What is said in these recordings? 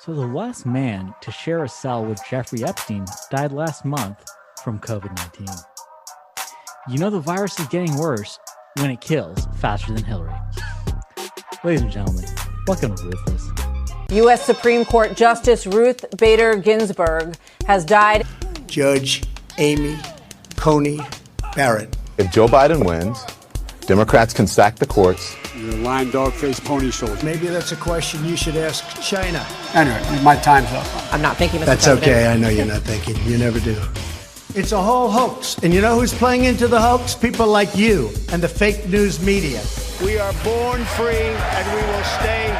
So the last man to share a cell with Jeffrey Epstein died last month from COVID-19. You know the virus is getting worse when it kills faster than Hillary. Ladies and gentlemen, welcome to Ruthless. U.S. Supreme Court Justice Ruth Bader Ginsburg has died. Judge Amy Coney Barrett. If Joe Biden wins, Democrats can sack the courts. You're a lying dog-faced pony shoulder. Maybe that's a question you should ask China. Anyway, my time's up. I'm not thinking, Mr. That's President. okay. I know you're not thinking. You never do. It's a whole hoax. And you know who's playing into the hoax? People like you and the fake news media. We are born free and we will stay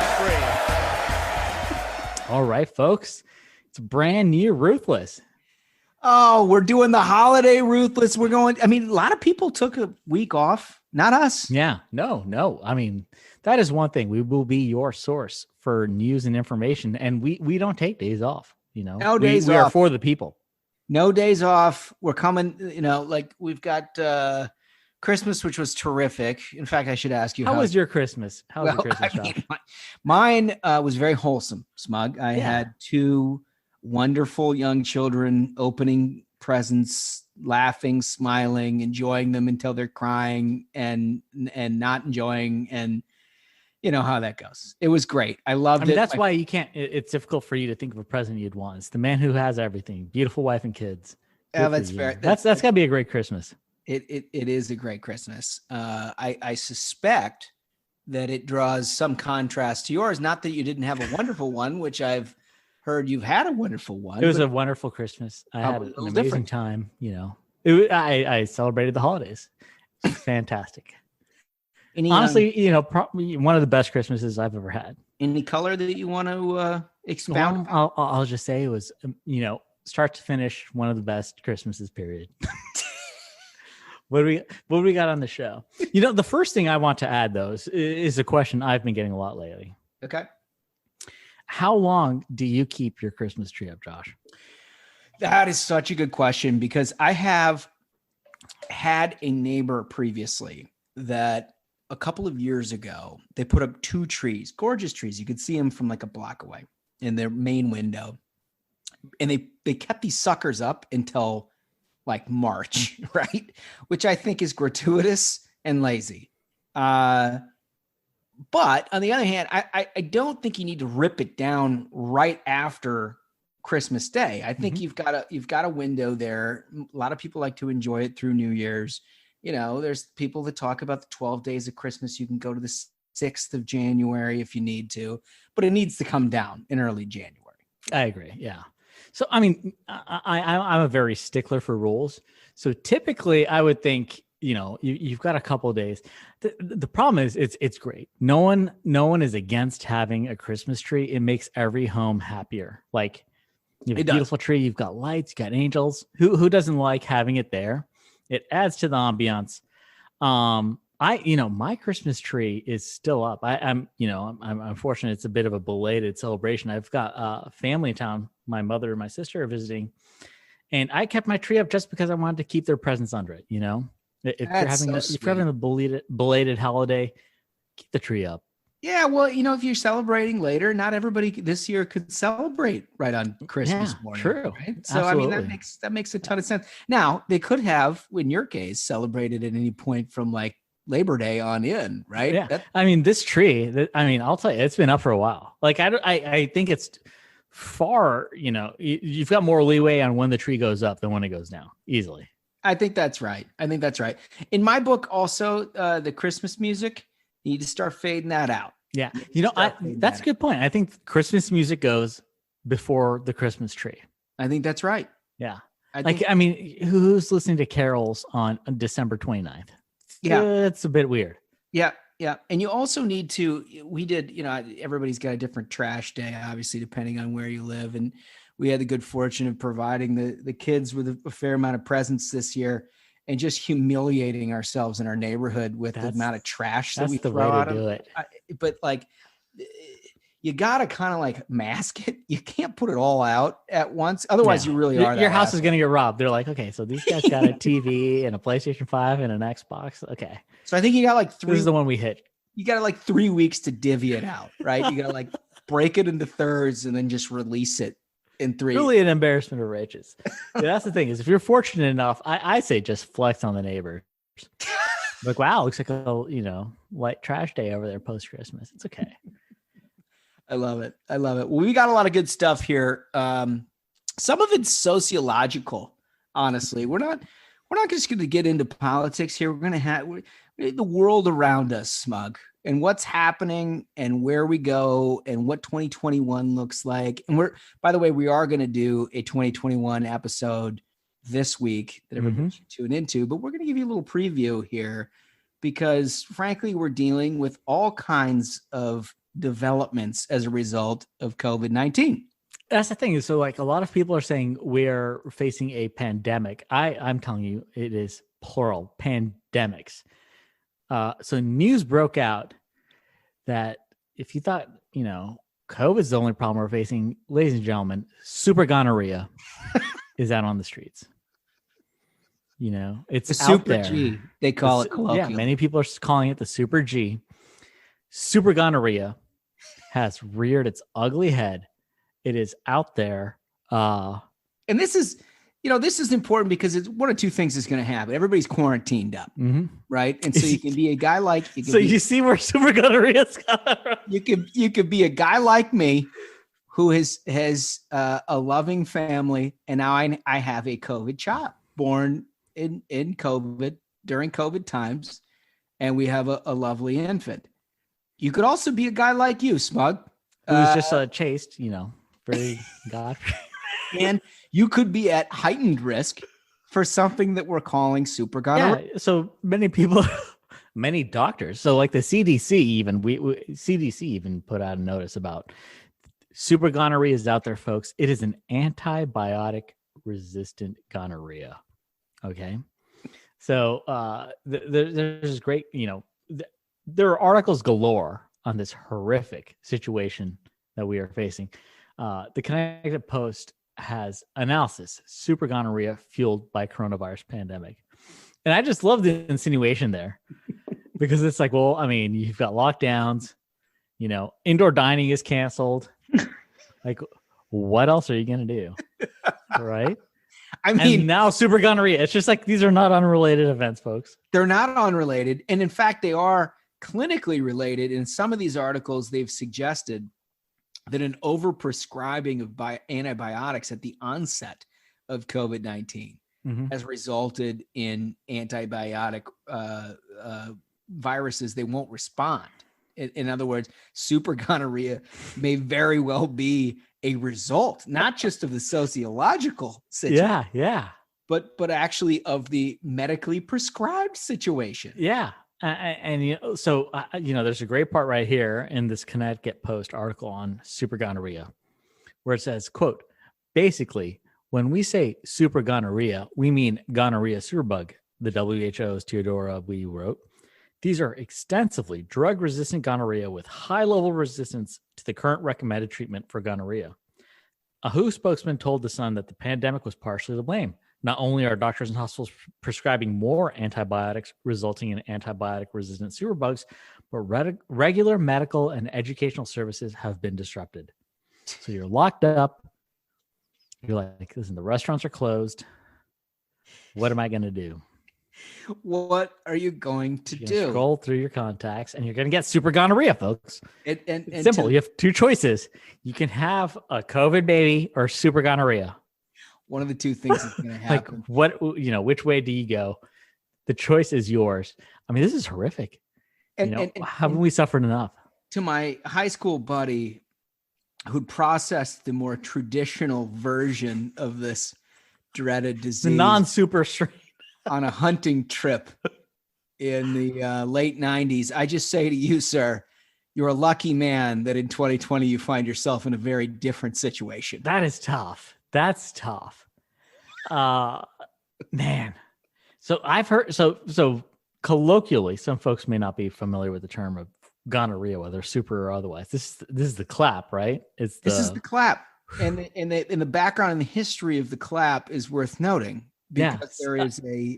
free. All right, folks. It's brand new Ruthless. Oh, we're doing the holiday Ruthless. We're going. I mean, a lot of people took a week off. Not us. Yeah, no. I mean, that is one thing. We will be your source for news and information, and we don't take days off. You know, No days we are off. for the people. No days off. We're coming. You know, like we've got Christmas, which was terrific. In fact, I should ask you, How was your Christmas? How was Well, your Christmas, I mean, Josh? mine was very wholesome. Smug. I had two wonderful young children opening presents, laughing, smiling, enjoying them until they're crying and not enjoying, and you know how that goes. It was great. I loved I mean, it. that's why you can't. It's difficult for you to think of a present you'd want. It's the man who has everything, beautiful wife and kids. Yeah, Good for that's you. fair. That's got to be a great Christmas. It is a great Christmas. I suspect that it draws some contrast to yours. Not that you didn't have a wonderful one, which I've heard you've had a wonderful one. It was but a wonderful Christmas. I had a an little amazing different. time. You know, I celebrated the holidays. It's fantastic. any, Honestly, you know, probably one of the best Christmases I've ever had. any color that you want to expound? Well, I'll just say it was, you know, start to finish, one of the best Christmases. Period. What do we got on the show? You know, the first thing I want to add, though, is a question I've been getting a lot lately. Okay. How long do you keep your Christmas tree up, Josh? That is such a good question because I have had a neighbor previously that a couple of years ago, they put up two trees, gorgeous trees. You could see them from like a block away in their main window. And they kept these suckers up until like March, right? Which I think is gratuitous and lazy. But on the other hand, I don't think you need to rip it down right after Christmas Day. I think you've got a window there. A lot of people like to enjoy it through New Year's. You know, there's people that talk about the 12 days of Christmas. You can go to the 6th of January if you need to, but it needs to come down in early January. I agree. Yeah. So, I mean, I'm a very stickler for rules. So typically I would think, you know, you've got a couple of days. The problem is it's great. No one is against having a Christmas tree. It makes every home happier. Like you have a beautiful tree, you've got lights, you got angels. Who doesn't like having it there? It adds to the ambiance. My Christmas tree is still up. I'm fortunate. It's a bit of a belated celebration. I've got family in town. My mother and my sister are visiting, and I kept my tree up just because I wanted to keep their presents under it. You know, if you're having a belated holiday, keep the tree up. Yeah, well, you know, if you're celebrating later, not everybody this year could celebrate right on Christmas morning. True. Right? So Absolutely. I mean, that makes a ton of sense. Now they could have, in your case, celebrated at any point from like Labor Day on in, right? Yeah. I mean, this tree. I'll tell you, it's been up for a while. Like I think it's far. You know, you've got more leeway on when the tree goes up than when it goes down. Easily. I think that's right. In my book, also, the Christmas music, you need to start fading that out. Yeah. You know, that's a good point. I think Christmas music goes before the Christmas tree. I think that's right. Yeah. I mean, who's listening to carols on December 29th? Yeah. It's a bit weird. Yeah. Yeah. And you also need to, we did, you know, everybody's got a different trash day, obviously, depending on where you live. And we had the good fortune of providing the kids with a fair amount of presents this year and just humiliating ourselves in our neighborhood with the amount of trash that we throw out. That's the way to do it. But like, you got to kind of like mask it. You can't put it all out at once. Otherwise you really are. Your house is going to get robbed. They're like, okay, so these guys got a TV and a PlayStation 5 and an Xbox. Okay. So I think you got like This is the one we hit. you got like 3 weeks to divvy it out, right? You got to like break it into thirds and then just release it in 3. Really an embarrassment of riches. Yeah, that's the thing is if you're fortunate enough, I say just flex on the neighbors. Like, wow, looks like a light trash day over there post Christmas. It's okay. I love it. Well, we got a lot of good stuff here. Some of it's sociological, honestly. We're not just going to get into politics here. We're going to have the world around us, Smug, and what's happening and where we go and what 2021 looks like. And by the way, we are going to do a 2021 episode this week that everybody should tune into, but we're going to give you a little preview here because frankly, we're dealing with all kinds of developments as a result of COVID-19. That's the thing is, so like a lot of people are saying we're facing a pandemic. I'm telling you, it is plural pandemics. So news broke out that if you thought, COVID is the only problem we're facing, ladies and gentlemen, super gonorrhea is out on the streets. It's the out super there. G, they call it colloquially. Yeah, many people are calling it the super G. Super gonorrhea has reared its ugly head. It is out there. And this is important because it's one of two things is going to happen. Everybody's quarantined up, right? And so you can be a guy like you see where super gonorrhea is coming from. You could be a guy like me who has a loving family, and now I have a COVID child born in COVID during COVID times, and we have a lovely infant. You could also be a guy like you, Smug, who's just chaste, very God. And you could be at heightened risk for something that we're calling super gonorrhea. Yeah, so many people, many doctors. So like the CDC even, CDC even put out a notice about super gonorrhea is out there, folks. It is an antibiotic resistant gonorrhea. Okay. So there's this great, there are articles galore on this horrific situation that we are facing. The Connecticut Post has analysis, super gonorrhea fueled by coronavirus pandemic. And I just love the insinuation there because it's like, well, I mean, you've got lockdowns, indoor dining is canceled. Like, what else are you going to do? Right. I mean, and now super gonorrhea. It's just like, these are not unrelated events, folks. They're not unrelated. And in fact, they are clinically related. In some of these articles, they've suggested that an overprescribing of antibiotics at the onset of COVID-19 has resulted in antibiotic viruses. They won't respond. In other words, super gonorrhea may very well be a result, not just of the sociological situation, but actually of the medically prescribed situation. Yeah. And there's a great part right here in this Connecticut Post article on super gonorrhea, where it says, quote, basically, when we say super gonorrhea, we mean gonorrhea superbug, the WHO's Theodora Wee wrote. These are extensively drug-resistant gonorrhea with high-level resistance to the current recommended treatment for gonorrhea. A WHO spokesman told The Sun that the pandemic was partially to blame. Not only are doctors and hospitals prescribing more antibiotics, resulting in antibiotic-resistant superbugs, but regular medical and educational services have been disrupted. So you're locked up. You're like, listen, the restaurants are closed. What am I going to do? What are you going to do? Scroll through your contacts, and you're going to get super gonorrhea, folks. It's simple. You have two choices. You can have a COVID baby or super gonorrhea. One of the two things is going to happen. Like which way do you go? The choice is yours. I mean, this is horrific. Haven't we suffered enough? To my high school buddy who'd processed the more traditional version of this dreaded disease, the non-super strain, on a hunting trip in the late 90s, I just say to you, sir, you're a lucky man that in 2020 you find yourself in a very different situation. That is tough. That's tough. Man. So I've heard, so colloquially, some folks may not be familiar with the term of gonorrhea, whether super or otherwise. This is the clap, right? This is the clap. And the background and the history of the clap is worth noting. Because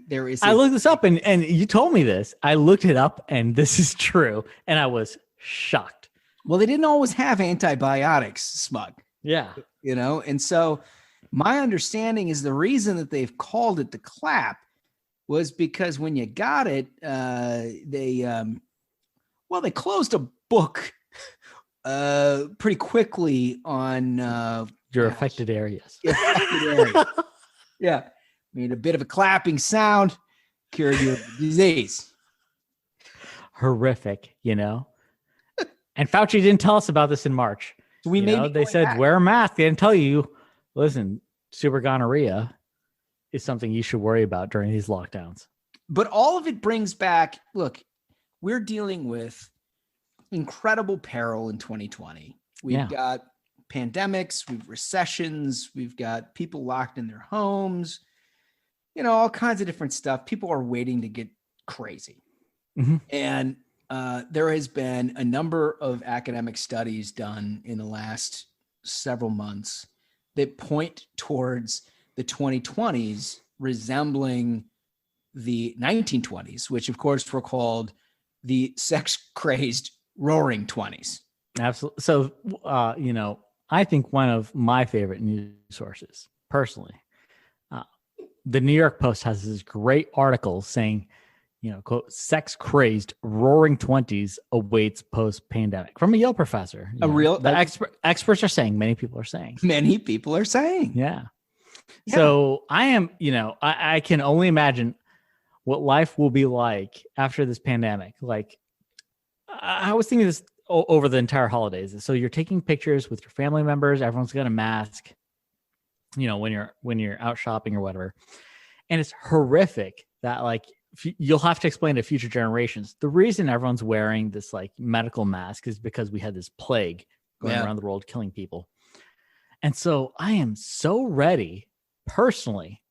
there is. I looked this up and you told me this. I looked it up and this is true. And I was shocked. Well, they didn't always have antibiotics, Smug. Yeah. And so my understanding is the reason that they've called it the clap was because when you got it, they closed a book pretty quickly on your affected areas. Yeah. Made a bit of a clapping sound, cured your disease. Horrific, And Fauci didn't tell us about this in March. So they said back. wear a mask. They didn't tell you, listen, super gonorrhea is something you should worry about during these lockdowns. But all of it brings back, look, we're dealing with incredible peril in 2020. We've got pandemics, we've recessions, we've got people locked in their homes, all kinds of different stuff. People are waiting to get crazy. Mm-hmm. And there has been a number of academic studies done in the last several months that point towards the 2020s resembling the 1920s, which of course were called the sex-crazed roaring 20s. Absolutely. So, I think one of my favorite news sources, personally, the New York Post has this great article saying, quote, sex crazed roaring 20s awaits post pandemic from a Yale professor. Experts are saying, many people are saying. Yeah. So I am, I can only imagine what life will be like after this pandemic. Like, I was thinking this over the entire holidays. So you're taking pictures with your family members. Everyone's got a mask, when you're out shopping or whatever. And it's horrific that you'll have to explain to future generations. The reason everyone's wearing this medical mask is because we had this plague going around the world, killing people. And so I am so ready personally,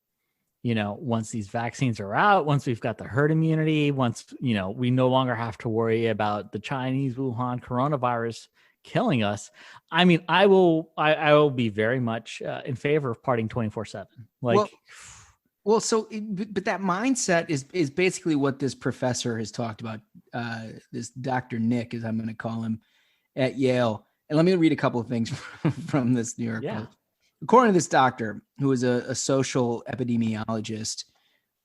once these vaccines are out, once we've got the herd immunity, once, we no longer have to worry about the Chinese Wuhan coronavirus killing us. I mean, I will be very much in favor of partying 24/7. But that mindset is basically what this professor has talked about. This Dr. Nick, as I'm going to call him, at Yale. And let me read a couple of things from this New York Post. According to this doctor, who is a social epidemiologist,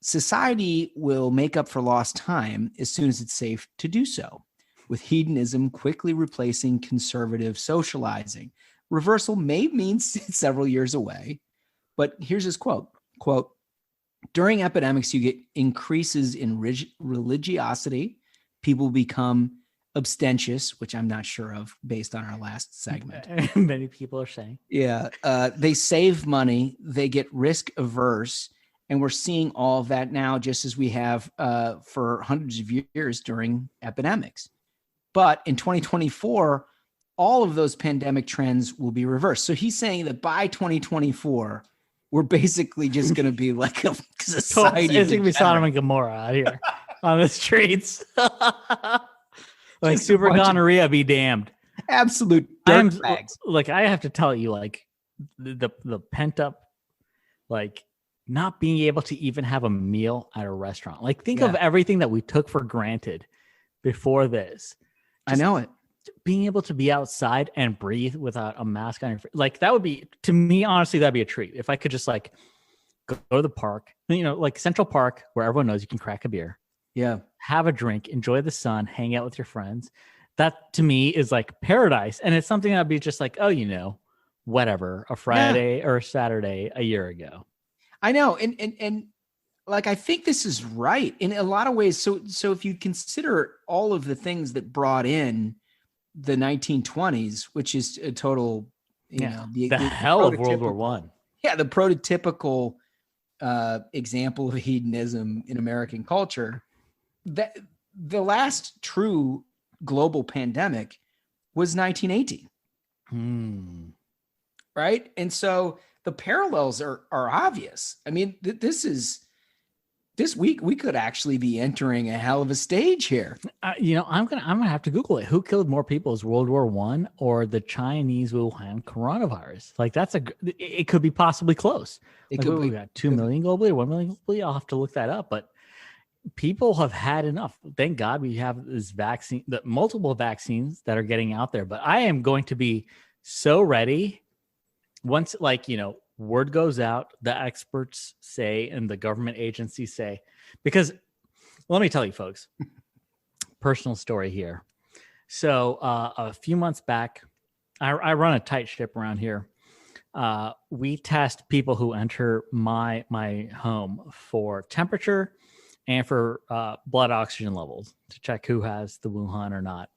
society will make up for lost time as soon as it's safe to do so, with hedonism quickly replacing conservative socializing. Reversal may mean several years away, but here's his quote, during epidemics, you get increases in religiosity. People become abstentious, which I'm not sure of based on our last segment. Many people are saying. Yeah. They save money. They get risk averse. And we're seeing all of that now, just as we have for hundreds of years during epidemics. But in 2024, all of those pandemic trends will be reversed. So he's saying that by 2024, we're basically just going to be like a society. It's going to be Sodom and Gomorrah out here on the streets. Super gonorrhea be damned. Absolute dirtbags. I have to tell you, the pent up, not being able to even have a meal at a restaurant. Think of everything that we took for granted before this. I know it. Being able to be outside and breathe without a mask on your face, that would be, to me, honestly, that'd be a treat. If I could just go to the park, Central Park, where everyone knows you can crack a beer. Yeah. Have a drink, enjoy the sun, hang out with your friends. That to me is paradise. And it's something that'd be just whatever, a Friday or a Saturday a year ago. I know. And I think this is right in a lot of ways. So if you consider all of the things that brought in the 1920s, which is a total, the hell of World War One. Yeah, the prototypical example of hedonism in American culture. That the last true global pandemic was 1918. Right, and so the parallels are obvious. I mean, this week we could actually be entering a hell of a stage here. I'm gonna have to Google it. Who killed more people, is World War One or the Chinese Wuhan coronavirus? It could be possibly close. We got 2 million globally or 1 million globally. I'll have to look that up. But people have had enough. Thank God we have this vaccine, the multiple vaccines that are getting out there. But I am going to be so ready once, word goes out, the experts say, and the government agencies say, because let me tell you, folks, personal story here. So a few months back, I run a tight ship around here. We test people who enter my home for temperature and for blood oxygen levels to check who has the Wuhan or not.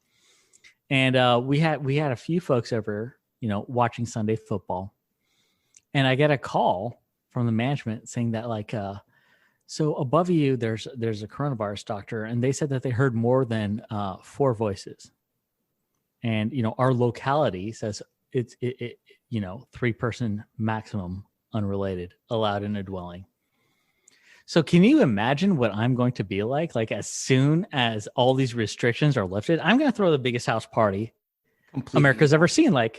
And we had a few folks over, watching Sunday football. And I get a call from the management saying that so above you, there's a coronavirus doctor, and they said that they heard more than 4 voices. And, our locality says it's 3-person maximum unrelated allowed in a dwelling. So can you imagine what I'm going to be like as soon as all these restrictions are lifted? I'm going to throw the biggest house party America's ever seen. I'm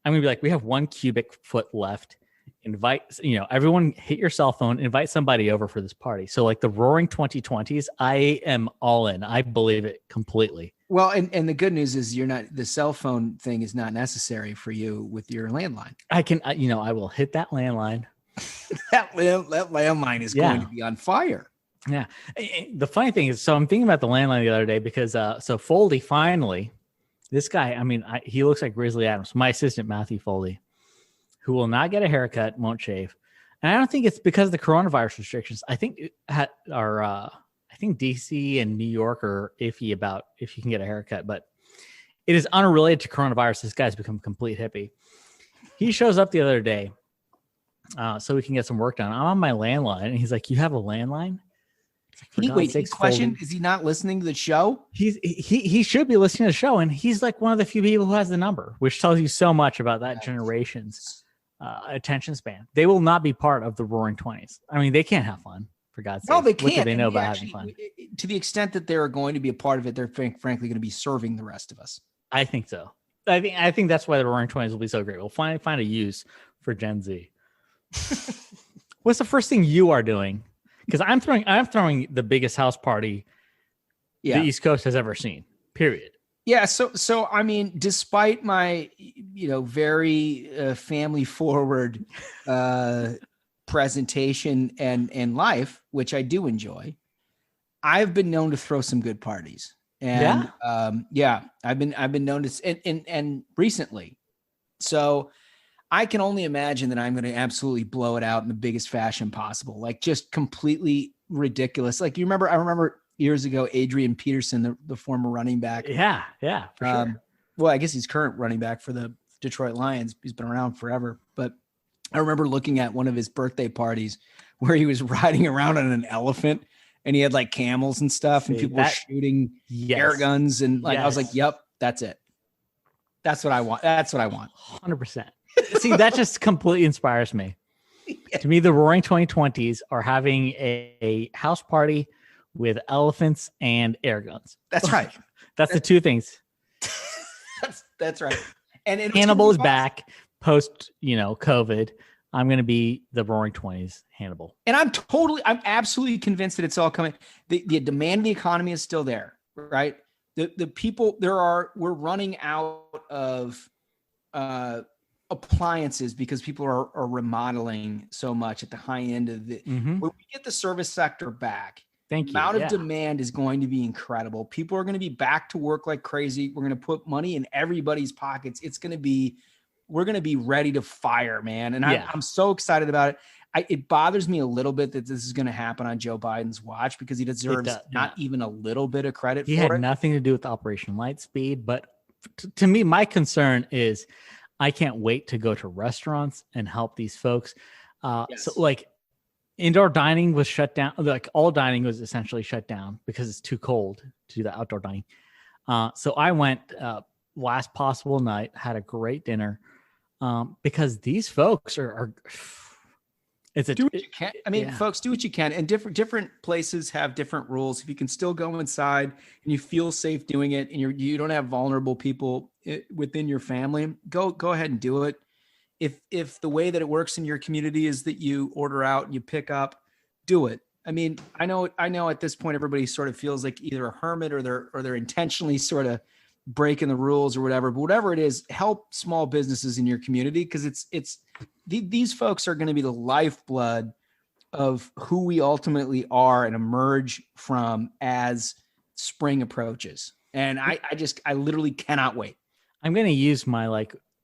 going to be we have 1 cubic foot left. Invite, everyone, hit your cell phone, invite somebody over for this party. So the roaring 2020s, I am all in. I believe it completely. Well, and the good news is the cell phone thing is not necessary for you with your landline. I will hit that landline. that landline is going to be on fire. Yeah. The funny thing is, so I'm thinking about the landline the other day because, so Foldy finally, this guy, he looks like Grizzly Adams, my assistant, Matthew Foldy, who will not get a haircut, won't shave. And I don't think it's because of the coronavirus restrictions. I think I think DC and New York are iffy about if you can get a haircut, but it is unrelated to coronavirus. This guy's become a complete hippie. He shows up the other day so we can get some work done. I'm on my landline, and he's like, "You have a landline?" Question: is he not listening to the show? He should be listening to the show, and he's one of the few people who has the number, which tells you so much about that generation's attention span. They will not be part of the Roaring 20s. They can't have fun, for God's sake. No, they can't. What do they know about having fun? To the extent that they're going to be a part of it, they're frankly going to be serving the rest of us. I think so. I think that's why the Roaring 20s will be so great. We'll find a use for Gen Z. What's the first thing you are doing? Because I'm throwing the biggest house party the East Coast has ever seen. Period. Yeah. So despite my very family forward presentation and life, which I do enjoy, I've been known to throw some good parties. And I've been known to and recently. So I can only imagine that I'm going to absolutely blow it out in the biggest fashion possible, just completely ridiculous. I remember years ago, Adrian Peterson, the former running back. Yeah, for sure. Well, I guess he's current running back for the Detroit Lions. He's been around forever. But I remember looking at one of his birthday parties where he was riding around on an elephant, and he had camels and stuff, and people were shooting air guns. And I was like, yep, that's it. That's what I want. 100%. See, that just completely inspires me. Yeah. To me, the Roaring 2020s are having a house party with elephants and air guns. That's right. That's the 2 things. That's right. And Hannibal is back post, COVID. I'm going to be the Roaring 20s Hannibal. And I'm absolutely convinced that it's all coming. The demand of the economy is still there, right? The people we're running out of appliances because people are remodeling so much at the high end of the when we get the service sector back, the amount of demand is going to be incredible. People are going to be back to work like crazy. We're going to put money in everybody's pockets. We're going to be ready to fire, man. And I'm so excited about it. It bothers me a little bit that this is going to happen on Joe Biden's watch because he deserves not even a little bit of credit for it. He had nothing to do with Operation Lightspeed, but to me, my concern is I can't wait to go to restaurants and help these folks. So indoor dining was shut down. All dining was essentially shut down because it's too cold to do the outdoor dining. So I went last possible night, had a great dinner because these folks are do what you can. Folks, do what you can. And different places have different rules. If you can still go inside and you feel safe doing it, and you don't have vulnerable people within your family, go ahead and do it. If the way that it works in your community is that you order out and you pick up, do it. I mean, I know at this point, everybody sort of feels like either a hermit or they're intentionally sort of breaking the rules or whatever, but whatever it is, help small businesses in your community. Cause these folks are going to be the lifeblood of who we ultimately are and emerge from as spring approaches. And I literally cannot wait. I'm going to use my,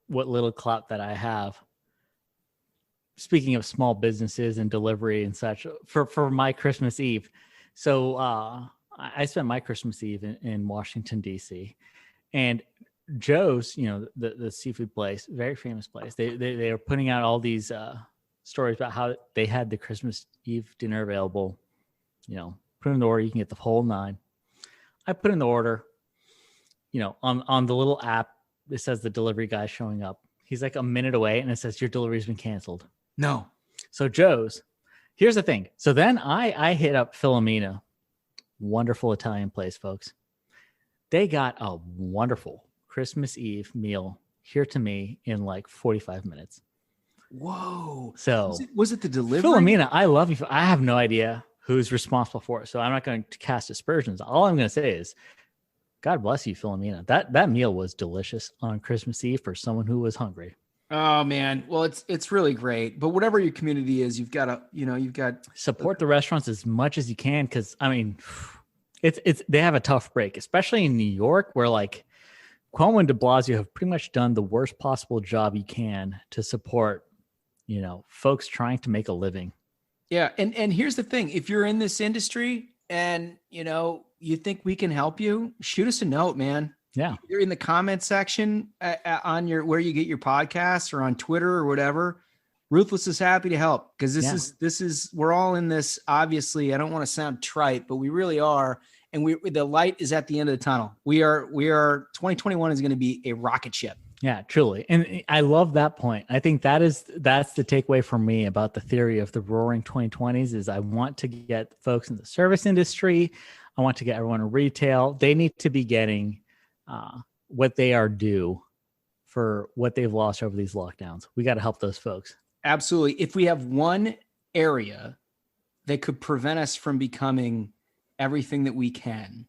what little clout that I have. Speaking of small businesses and delivery and such, for my Christmas Eve. So I spent my Christmas Eve in Washington, D.C. And Joe's, the seafood place, very famous place. They are putting out all these stories about how they had the Christmas Eve dinner available. Put in the order, you can get the whole 9. I put in the order, on the little app, it says the delivery guy showing up. He's like a minute away and it says your delivery's been canceled. No. So Joe's, here's the thing. So then I hit up Filomena, wonderful Italian place, folks. They got a wonderful Christmas Eve meal here to me in 45 minutes. Whoa. So was it the delivery? Filomena, I love you. I have no idea who's responsible for it. So I'm not going to cast aspersions. All I'm going to say is, God bless you, Filomena. That meal was delicious on Christmas Eve for someone who was hungry. Oh man. Well, it's really great, but whatever your community is, you've got to, support the restaurants as much as you can. Cause I mean, they have a tough break, especially in New York where Cuomo and de Blasio have pretty much done the worst possible job you can to support, folks trying to make a living. Yeah. And here's the thing. If you're in this industry and, you think we can help you, shoot us a note, man. Yeah. You're in the comment section on where you get your podcasts or on Twitter or whatever. Ruthless is happy to help because this is we're all in this. Obviously, I don't want to sound trite, but we really are. And the light is at the end of the tunnel. We are 2021 is going to be a rocket ship. Yeah, truly. And I love that point. I think that's the takeaway for me about the theory of the roaring 2020s is I want to get folks in the service industry. I want to get everyone in retail. They need to be getting what they are due for what they've lost over these lockdowns. We got to help those folks. Absolutely. If we have one area that could prevent us from becoming everything that we can,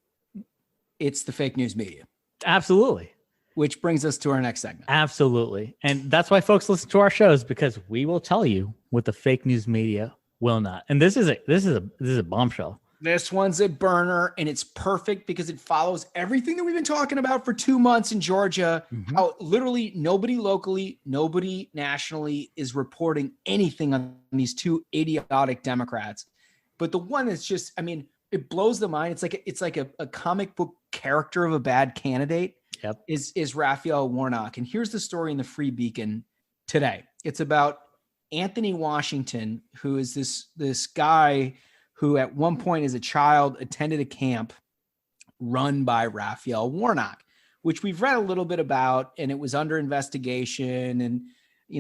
it's the fake news media. Absolutely. Which brings us to our next segment. Absolutely. And that's why folks listen to our shows, because we will tell you what the fake news media will not. And this is a bombshell. This one's a burner, and it's perfect because it follows everything that we've been talking about for 2 months in Georgia. Mm-hmm. How literally nobody locally, nobody nationally is reporting anything on these 2 idiotic Democrats. But the one that's just, I mean, it blows the mind. It's like a comic book character of a bad candidate. Yep. Is Raphael Warnock. And here's the story in the Free Beacon today. It's about Anthony Washington, who is this guy who at one point as a child attended a camp run by Raphael Warnock, which we've read a little bit about, and it was under investigation and,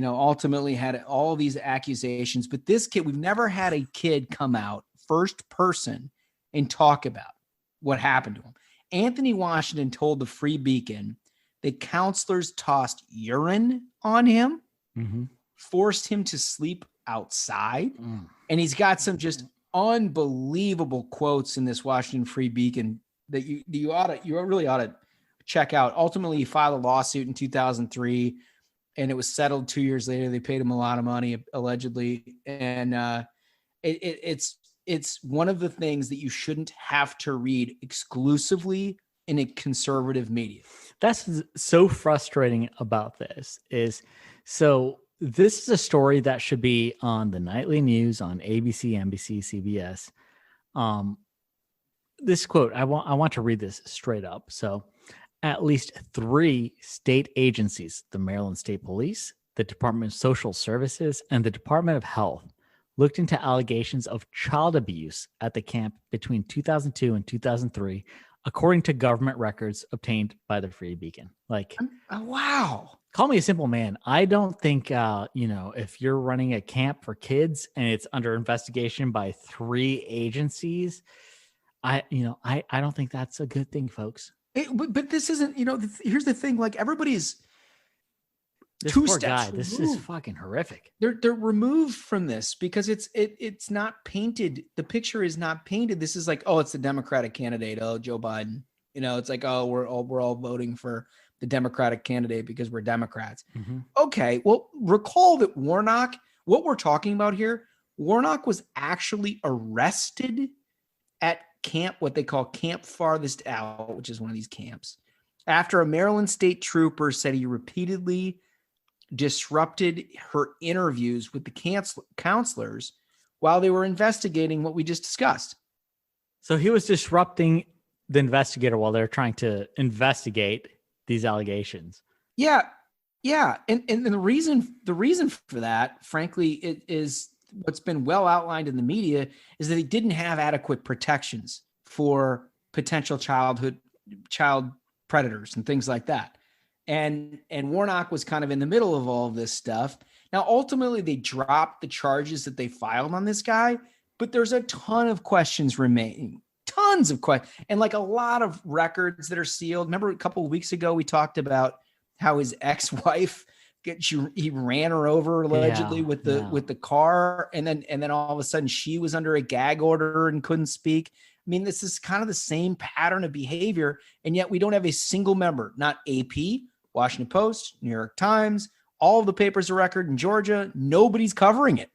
ultimately had all these accusations. But this kid, we've never had a kid come out first person and talk about what happened to him. Anthony Washington told the Free Beacon that counselors tossed urine on him, mm-hmm. forced him to sleep outside. And he's got some just unbelievable quotes in this Washington Free Beacon that you really ought to check out. Ultimately, he filed a lawsuit in 2003 and it was settled 2 years later. They paid him a lot of money, allegedly. And it's one of the things that you shouldn't have to read exclusively in a conservative media. That's so frustrating about this this is a story that should be on the nightly news on ABC, NBC, CBS. This quote, I want to read this straight up. So at least 3 state agencies, the Maryland State Police, the Department of Social Services, and the Department of Health, looked into allegations of child abuse at the camp between 2002 and 2003, according to government records obtained by the Free Beacon. Wow. Call me a simple man. I don't think, if you're running a camp for kids and it's under investigation by 3 agencies, I don't think that's a good thing, folks. But this isn't, here's the thing, everybody's, This two poor steps guy. This is removed. fucking horrific. They're removed from this because it's not painted. The picture is not painted. This is like, oh, it's the Democratic candidate. Oh, Joe Biden. It's like, oh, we're all voting for the Democratic candidate because we're Democrats. Mhm. Okay, well, recall that Warnock. What we're talking about here, Warnock was actually arrested at camp, what they call Camp Farthest Out, which is one of these camps, after a Maryland state trooper said he repeatedly disrupted her interviews with the counselors while they were investigating what we just discussed. So he was disrupting the investigator while they're trying to investigate these allegations. Yeah. And the reason for that, frankly, it is what's been well outlined in the media is that he didn't have adequate protections for potential child predators and things like that. And Warnock was kind of in the middle of all of this stuff. Now, ultimately, they dropped the charges that they filed on this guy, but there's a ton of questions remaining. Tons of questions. And like a lot of records that are sealed. Remember a couple of weeks ago, we talked about how his ex-wife, he ran her over allegedly with the car. And then all of a sudden she was under a gag order and couldn't speak. I mean, this is kind of the same pattern of behavior. And yet we don't have a single member, not AP, Washington Post, New York Times, all of the papers of record in Georgia. Nobody's covering it.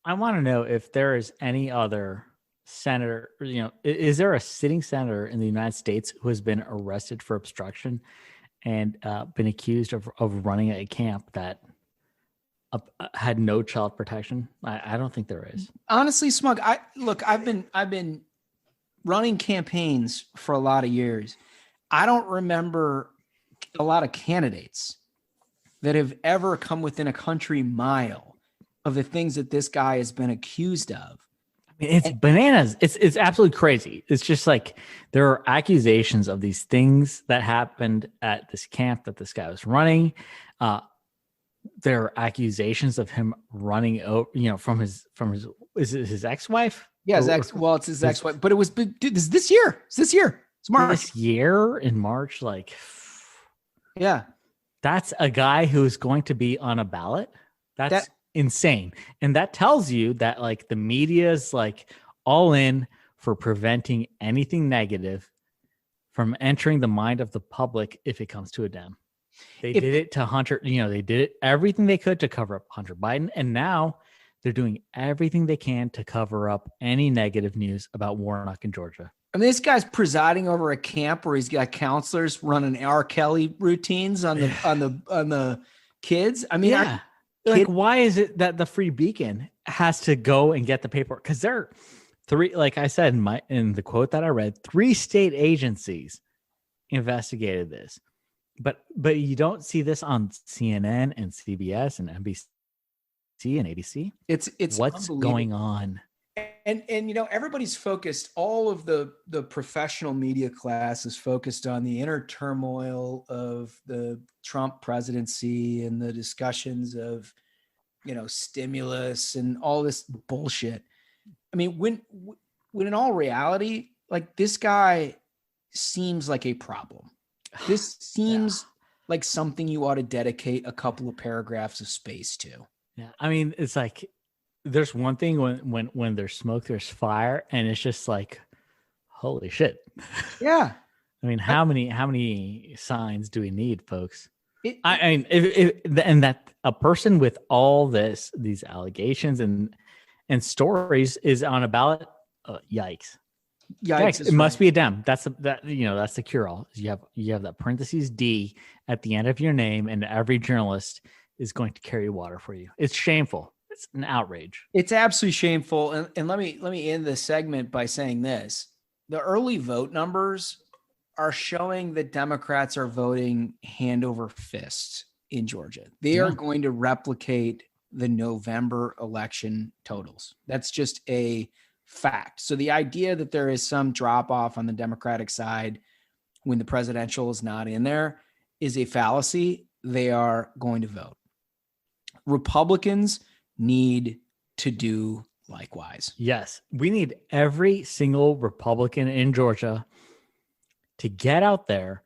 I want to know if there is any other senator, is there a sitting senator in the United States who has been arrested for obstruction and been accused of running a camp that had no child protection? I don't think there is. Honestly, Smug, I've been running campaigns for a lot of years. I don't remember a lot of candidates that have ever come within a country mile of the things that this guy has been accused of. I mean, it's bananas. It's absolutely crazy. It's just like there are accusations of these things that happened at this camp that this guy was running. There are accusations of him running over, from his is it his ex-wife? Yeah, it's his ex-wife. But it was this year. It's March. This year in March, yeah. That's a guy who's going to be on a ballot. That's insane. And that tells you that the media's all in for preventing anything negative from entering the mind of the public if it comes to a Dem. They did it to Hunter, they did it everything they could to cover up Hunter Biden. And now they're doing everything they can to cover up any negative news about Warnock in Georgia. I mean, this guy's presiding over a camp where he's got counselors running R. Kelly routines on the kids. I mean, yeah. Why is it that the Free Beacon has to go and get the paperwork? Because there are three, like I said in the quote that I read, 3 state agencies investigated this, but you don't see this on CNN and CBS and NBC and ABC. It's what's going on. And everybody's focused, all of the professional media class is focused on the inner turmoil of the Trump presidency and the discussions of, stimulus and all this bullshit. I mean, when in all reality, this guy seems like a problem. This seems like something you ought to dedicate a couple of paragraphs of space to. Yeah. I mean, it's there's one thing when there's smoke, there's fire, and it's just holy shit. Yeah. I mean, how many signs do we need, folks? I mean, and that a person with all these allegations and stories is on a ballot, yikes. Yikes. It must be a Dem. That's the cure all. You have that parentheses D at the end of your name, and every journalist is going to carry water for you. It's shameful. It's an outrage. It's absolutely shameful. And let me end this segment by saying this. The early vote numbers are showing that Democrats are voting hand over fist in Georgia. They are going to replicate the November election totals. That's just a fact. So the idea that there is some drop off on the Democratic side when the presidential is not in there is a fallacy. They are going to vote. Republicans need to do likewise. Yes. We need every single Republican in Georgia to get out there,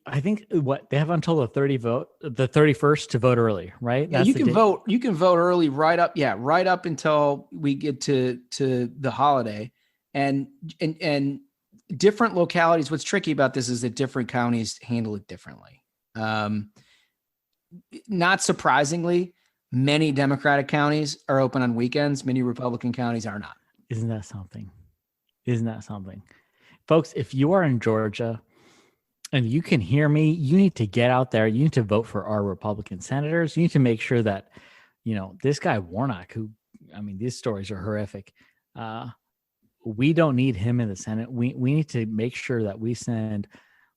I think what they have until the 31st to vote early, right? Yeah, you can vote. You can vote early, right up until we get to the holiday, and different localities. What's tricky about this is that different counties handle it differently. Not surprisingly, many Democratic counties are open on weekends. Many Republican counties are not. Isn't that something? Folks, if you are in Georgia and you can hear me, you need to get out there. You need to vote for our Republican senators. You need to make sure that, this guy Warnock, these stories are horrific. We don't need him in the Senate. We need to make sure that we send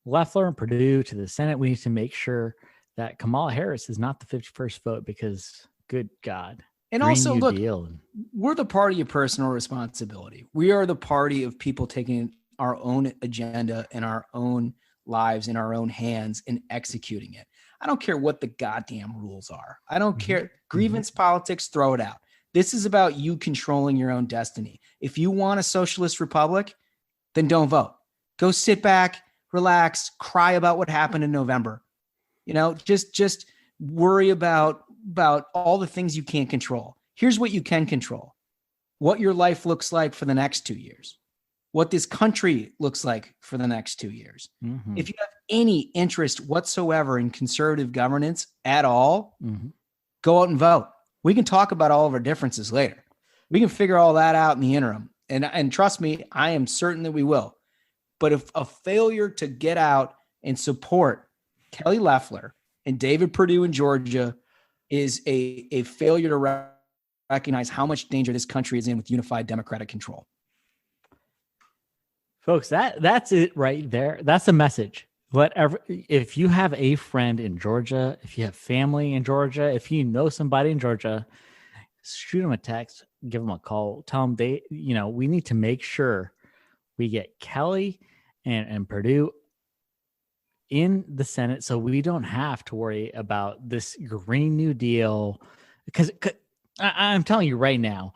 Loeffler and Perdue to the Senate. We need to make sure that Kamala Harris is not the 51st vote because, good God. And Green also, New look, Deal. We're the party of personal responsibility. We are the party of people taking our own agenda and our own lives in our own hands and executing it. I don't care what the goddamn rules are. I don't care. Grievance politics, throw it out. This is about you controlling your own destiny. If you want a socialist republic, then don't vote. Go sit back, relax, cry about what happened in November. Just worry about all the things you can't control. Here's what you can control: what your life looks like for the next 2 years, what this country looks like for the next 2 years. If you have any interest whatsoever in conservative governance at all, go out and vote. We can talk about all of our differences later. We can figure all that out in the interim. And trust me, I am certain that we will. But if a failure to get out and support Kelly Loeffler and David Perdue in Georgia is a failure to recognize how much danger this country is in with unified Democratic control. Folks, that's it right there. That's a message. Whatever, if you have a friend in Georgia, if you have family in Georgia, if you know somebody in Georgia, shoot them a text, give them a call, tell them we need to make sure we get Kelly and Perdue in the Senate so we don't have to worry about this Green New Deal. Because I'm telling you right now,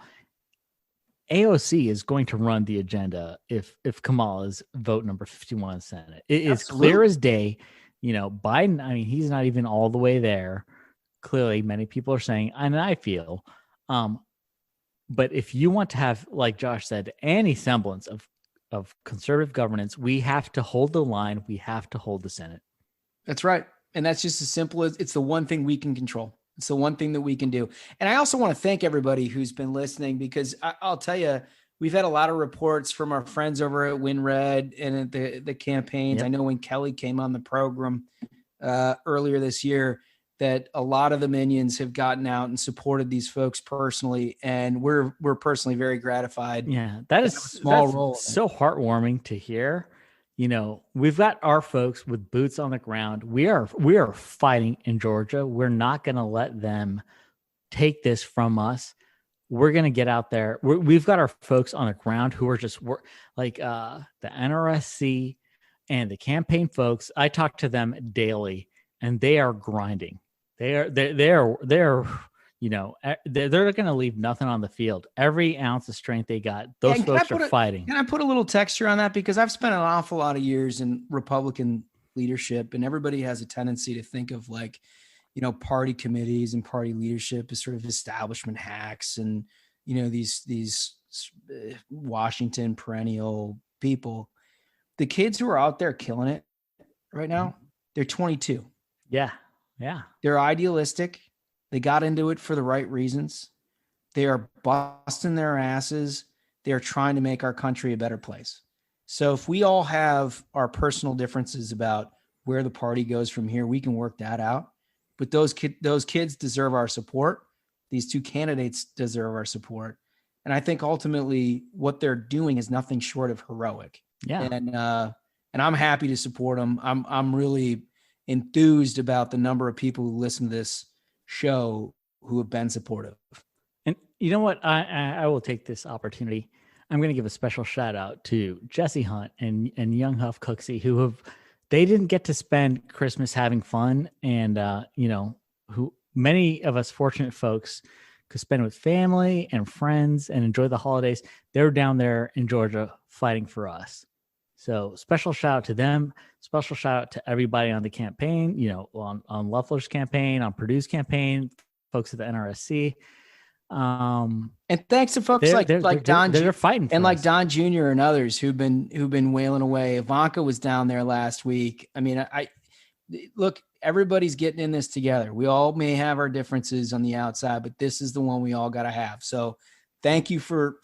AOC is going to run the agenda if Kamala's vote number 51 in the Senate. It is clear as day. Biden, he's not even all the way there. Clearly, many people are saying, and I feel, but if you want to have, like Josh said, any semblance of conservative governance, we have to hold the line. We have to hold the Senate. That's right. And that's just as simple as it's the one thing we can control. It's the one thing that we can do. And I also want to thank everybody who's been listening, because I'll tell you, we've had a lot of reports from our friends over at WinRed and at the campaigns. Yep. I know when Kelly came on the program earlier this year, that a lot of the minions have gotten out and supported these folks personally. And we're personally very gratified. Yeah, that's so heartwarming to hear. We've got our folks with boots on the ground. We are fighting in Georgia. We're not going to let them take this from us. We're going to get out there. We've got our folks on the ground who are just like the NRSC and the campaign folks. I talk to them daily, and they are grinding. They're going to leave nothing on the field. Every ounce of strength they got, those folks are fighting. Can I put a little texture on that? Because I've spent an awful lot of years in Republican leadership, and everybody has a tendency to think of party committees and party leadership as sort of establishment hacks and, these Washington perennial people. The kids who are out there killing it right now, they're 22. Yeah. Yeah. They're idealistic. They got into it for the right reasons. They are busting their asses. They are trying to make our country a better place. So if we all have our personal differences about where the party goes from here, we can work that out. But those kids deserve our support. These two candidates deserve our support. And I think ultimately what they're doing is nothing short of heroic. Yeah. And I'm happy to support them. I'm really enthused about the number of people who listen to this show who have been supportive. And you know what? I will take this opportunity. I'm going to give a special shout out to Jesse Hunt and Young Huff Cooksey, they didn't get to spend Christmas having fun. And, who many of us fortunate folks could spend with family and friends and enjoy the holidays. They're down there in Georgia fighting for us. So special shout out to them. Special shout out to everybody on the campaign, on Loeffler's campaign, on Purdue's campaign, folks at the NRSC. And thanks to folks like Don, they're fighting and like us. Don Jr. and others who've been wailing away. Ivanka was down there last week. I mean, I look, everybody's getting in this together. We all may have our differences on the outside, but this is the one we all got to have. So thank you for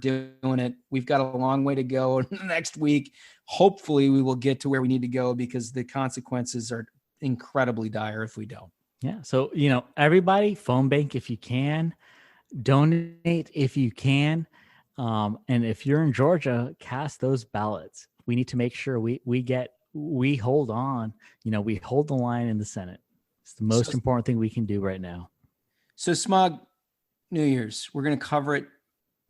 doing it. We've got a long way to go next week. Hopefully we will get to where we need to go, because the consequences are incredibly dire if we don't. Yeah. So, everybody phone bank if you can, donate if you can. And if you're in Georgia, cast those ballots. We need to make sure we hold on, we hold the line in the Senate. It's the most important thing we can do right now. So Smug, New Year's, we're going to cover it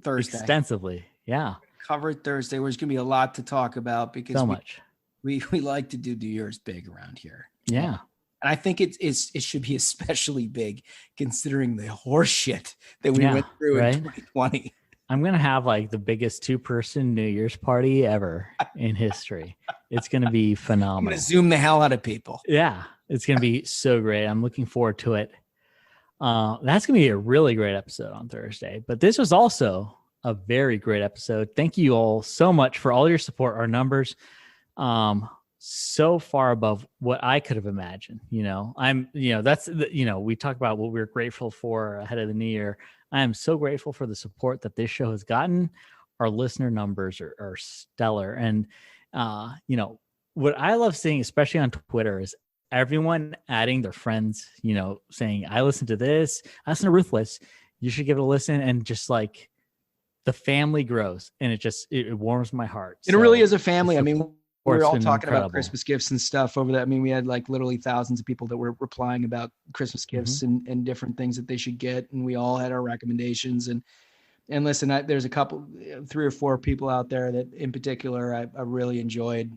Thursday. Extensively. Yeah. Cover it Thursday. There's going to be a lot to talk about, because so much. We like to do New Year's big around here. Yeah. And I think it should be especially big considering the horse shit that we went through in 2020. I'm going to have like the biggest 2-person New Year's party ever in history. It's going to be phenomenal. I'm going to Zoom the hell out of people. Yeah. It's going to be so great. I'm looking forward to it. That's going to be a really great episode on Thursday, but this was also a very great episode. Thank you all so much for all your support. Our numbers, so far above what I could have imagined. We talk about what we're grateful for ahead of the new year. I am so grateful for the support that this show has gotten. Our listener numbers are stellar. And, what I love seeing, especially on Twitter, is everyone adding their friends, saying, I listen to this, I listen to Ruthless, you should give it a listen. And just like the family grows, and it warms my heart. It really is a family. I mean, we were all talking incredible about Christmas gifts and stuff over that. I mean, we had like literally thousands of people that were replying about Christmas gifts and different things that they should get. And we all had our recommendations. And listen, there's a couple, 3 or 4 people out there that in particular, I really enjoyed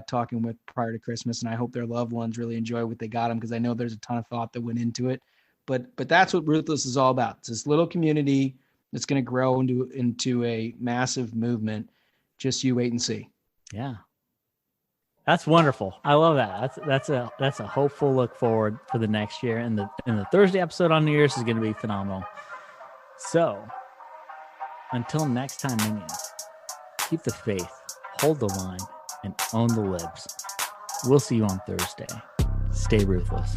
talking with prior to Christmas. And I hope their loved ones really enjoy what they got them, because I know there's a ton of thought that went into it. But that's what Ruthless is all about. It's this little community that's going to grow into a massive movement. Just you wait and see. Yeah. That's wonderful. I love that. That's a hopeful look forward for the next year. And the Thursday episode on New Year's is going to be phenomenal. So until next time, minions, keep the faith, hold the line, and own the libs. We'll see you on Thursday. Stay ruthless.